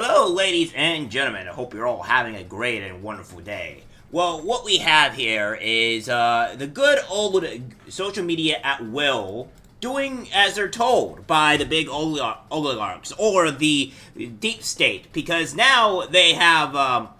Hello, ladies and gentlemen. I hope you're all having a great and wonderful day. Well, what we have here is the good old social media at will doing as they're told by the big oligarchs or the deep state, because now they have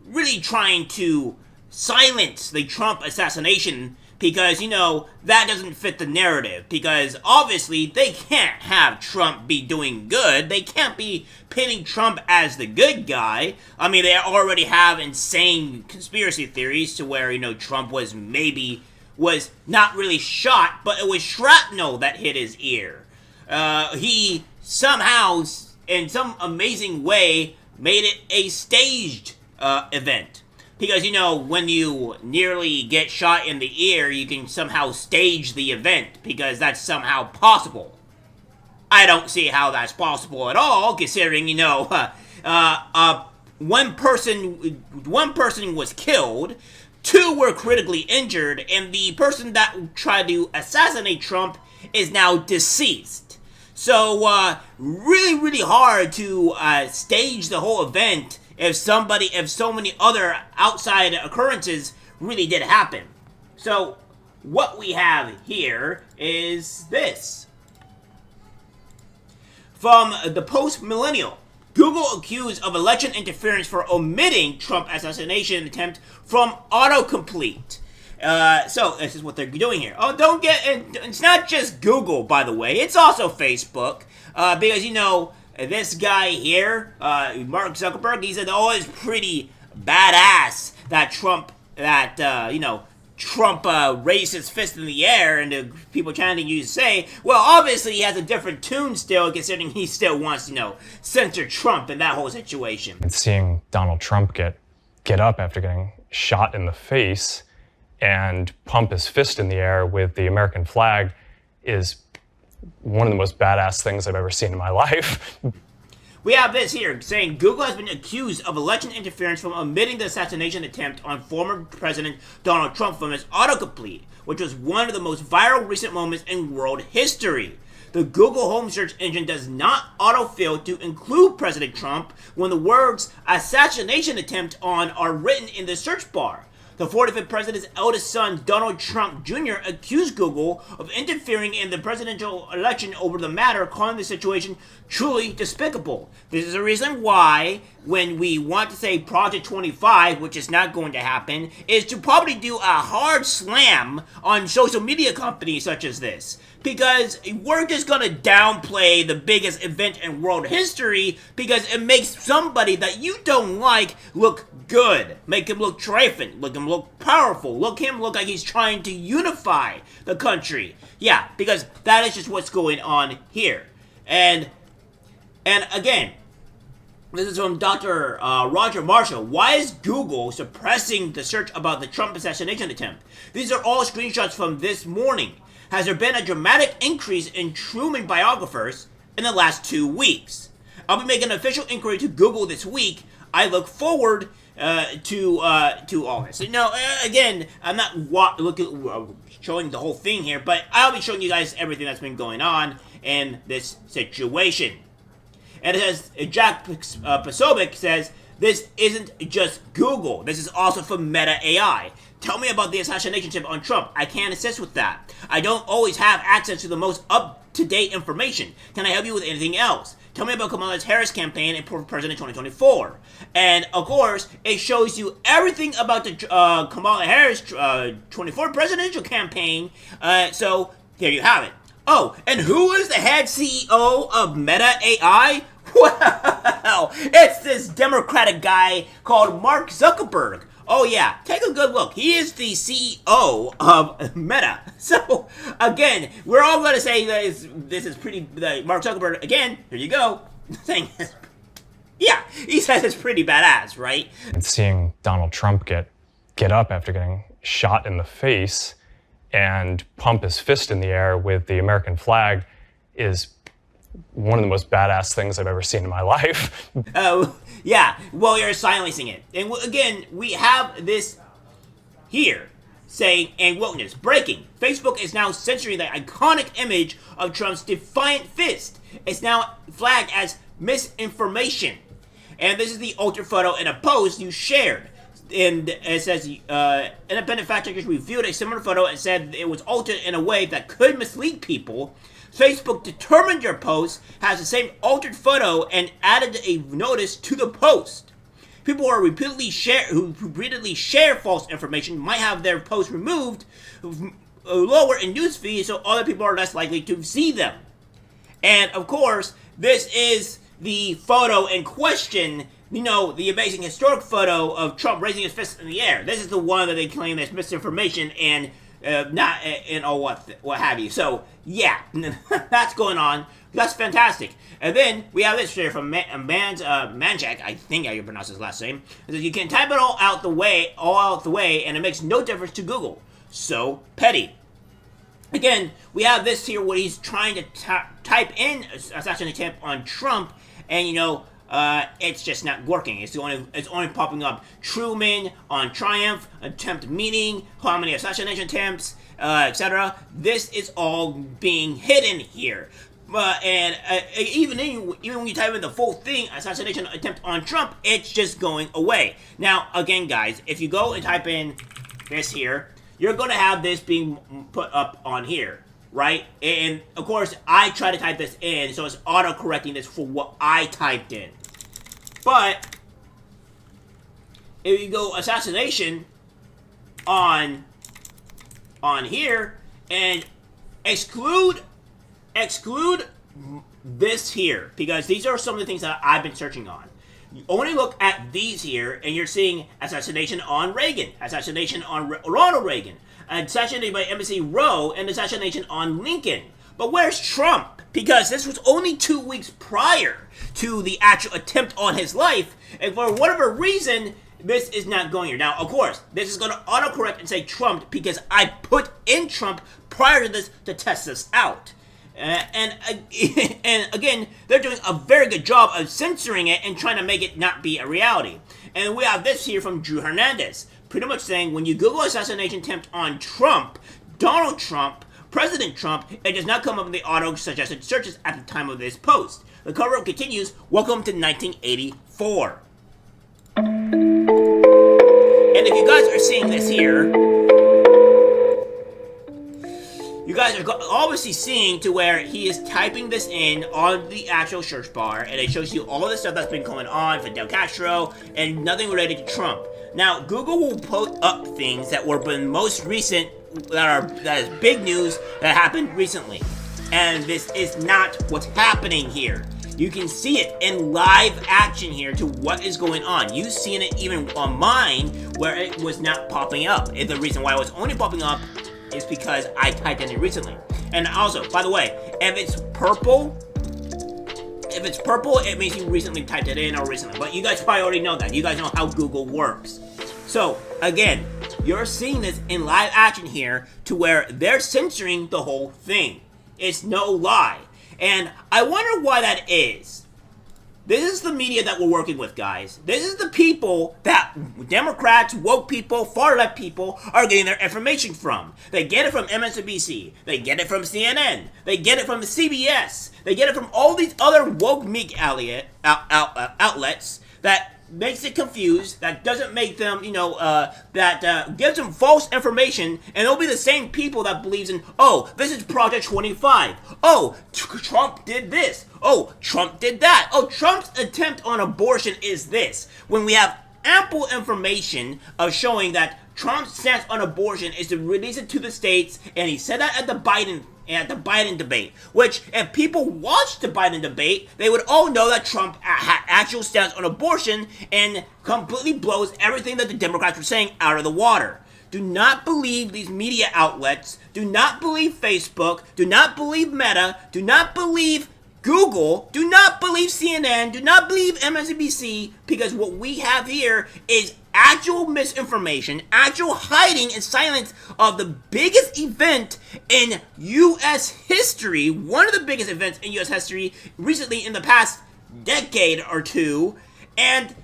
really trying to silence the Trump assassination because, that doesn't fit the narrative. Because, obviously, they can't have Trump be doing good. They can't be pinning Trump as the good guy. I mean, they already have insane conspiracy theories to where, Trump was not really shot, but it was shrapnel that hit his ear. He somehow, in some amazing way, made it a staged event. Because, when you nearly get shot in the ear, you can somehow stage the event, because that's somehow possible. I don't see how that's possible at all, considering, one person was killed, 2 were critically injured, and the person that tried to assassinate Trump is now deceased. So, really, really hard to stage the whole event if so many other outside occurrences really did happen. So, what we have here is this. From the Post-Millennial, Google accused of election interference for omitting Trump assassination attempt from autocomplete. So, this is what they're doing here. Oh, it's not just Google, by the way. It's also Facebook. Because, this guy here, Mark Zuckerberg, he said, it's pretty badass that Trump raised his fist in the air, and the people chanting you say, well, obviously he has a different tune still, considering he still wants to, censor Trump in that whole situation. And seeing Donald Trump get up after getting shot in the face and pump his fist in the air with the American flag is one of the most badass things I've ever seen in my life. We have this here, saying Google has been accused of election interference from omitting the assassination attempt on former President Donald Trump from its autocomplete, which was one of the most viral recent moments in world history. The Google home search engine does not autofill to include President Trump when the words assassination attempt on are written in the search bar. The 45th president's eldest son, Donald Trump Jr., accused Google of interfering in the presidential election over the matter, calling the situation truly despicable. This is the reason why, when we want to say Project 25, which is not going to happen, is to probably do a hard slam on social media companies such as this. Because we're just gonna downplay the biggest event in world history because it makes somebody that you don't like look good. Make him look triumphant, make him look powerful, look like he's trying to unify the country. Yeah, because that is just what's going on here. And again, this is from Dr. Roger Marshall. Why is Google suppressing the search about the Trump assassination attempt? These are all screenshots from this morning. Has there been a dramatic increase in Truman biographers in the last 2 weeks? I'll be making an official inquiry to Google this week. I look forward to all this. Now, again, I'm not showing the whole thing here, but I'll be showing you guys everything that's been going on in this situation. And it says, Jack Posobiec says, this isn't just Google. This is also from Meta AI. Tell me about the assassination attempt on Trump. I can't assist with that. I don't always have access to the most up-to-date information. Can I help you with anything else? Tell me about Kamala Harris' campaign and President 2024. And, of course, it shows you everything about the Kamala Harris 24 presidential campaign. So, there you have it. Oh, and who is the head CEO of Meta AI? Well, it's this Democratic guy called Mark Zuckerberg. Oh yeah, take a good look. He is the CEO of Meta. So, again, we're all going to say that this is pretty, Mark Zuckerberg, again, here you go, saying, yeah, he says it's pretty badass, right? And seeing Donald Trump get up after getting shot in the face and pump his fist in the air with the American flag is one of the most badass things I've ever seen in my life. Oh, yeah. Well, you're silencing it. And again, we have this here saying, and witness, breaking. Facebook is now censoring the iconic image of Trump's defiant fist. It's now flagged as misinformation. And this is the altered photo in a post you shared. And it says, independent fact checkers reviewed a similar photo and said it was altered in a way that could mislead people. Facebook determined your post has the same altered photo and added a notice to the post. People who repeatedly share false information might have their posts removed lower in newsfeed so other people are less likely to see them. And of course, this is the photo in question, you know, the amazing historic photo of Trump raising his fist in the air. This is the one that they claim is misinformation and what have you. So yeah, that's going on. That's fantastic. And then we have this here from Manchak, I think I can pronounce his last name. It says you can type it all out the way, and it makes no difference to Google. So petty. Again, we have this here where he's trying to type in assassination attempt on Trump, and you know, it's just not working. It's only popping up Truman on Triumph, attempt meeting, how many assassination attempts, etc. This is all being hidden here. And even when you type in the full thing, assassination attempt on Trump, it's just going away. Now, again, guys, if you go and type in this here, you're going to have this being put up on here, right? And, of course, I try to type this in, so it's auto-correcting this for what I typed in. But, if you go assassination on here, and exclude this here, because these are some of the things that I've been searching on. You only look at these here, and you're seeing assassination on Reagan, assassination on Ronald Reagan, assassination by Embassy Row, and assassination on Lincoln. But where's Trump? Because this was only 2 weeks prior to the actual attempt on his life, and for whatever reason, this is not going here. Now, of course, this is going to autocorrect and say Trump because I put in Trump prior to this to test this out. And again, they're doing a very good job of censoring it and trying to make it not be a reality. And we have this here from Drew Hernandez, pretty much saying when you Google assassination attempt on Trump, Donald Trump, President Trump, it does not come up in the auto-suggested searches at the time of this post. The cover continues, welcome to 1984. And if you guys are seeing this here, you guys are obviously seeing to where he is typing this in on the actual search bar, and it shows you all the stuff that's been going on, Fidel Castro, and nothing related to Trump. Now, Google will put up things that were the most recent, that is big news that happened recently. And this is not what's happening here. You can see it in live action here to what is going on. You've seen it even on mine where it was not popping up. And the reason why it was only popping up is because I typed in it recently. And also, by the way, if it's purple, it means you recently typed it in or recently. But you guys probably already know that. You guys know how Google works. So, again, you're seeing this in live action here to where they're censoring the whole thing. It's no lie. And I wonder why that is. This is the media that we're working with, guys. This is the people that Democrats, woke people, far-left people are getting their information from. They get it from MSNBC. They get it from CNN. They get it from the CBS. They get it from all these other woke meek outlets that makes it confused, that doesn't make them, that gives them false information, and it'll be the same people that believes in, oh, this is Project 25. Oh, Trump did this. Oh, Trump did that. Oh, Trump's attempt on abortion is this. When we have ample information of showing that Trump's stance on abortion is to release it to the states, and he said that at the Biden debate, which if people watched the Biden debate, they would all know that Trump had actual stance on abortion and completely blows everything that the Democrats were saying out of the water. Do not believe these media outlets. Do not believe Facebook. Do not believe Meta. Do not believe Google. Do not believe CNN. Do not believe MSNBC, because what we have here is actual misinformation, actual hiding and silence of the biggest event in U.S. history, one of the biggest events in U.S. history recently in the past decade or two, and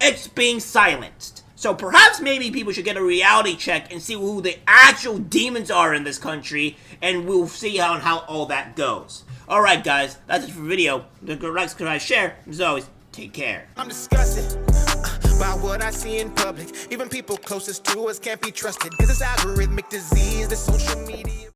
it's being silenced. So perhaps maybe people should get a reality check and see who the actual demons are in this country, and we'll see how all that goes. Alright guys, that's it for the video. Like, subscribe, share. As always, Take care. I'm disgusted by what I see in public. Even people closest to us can't be trusted. Cause it's algorithmic disease, the social media.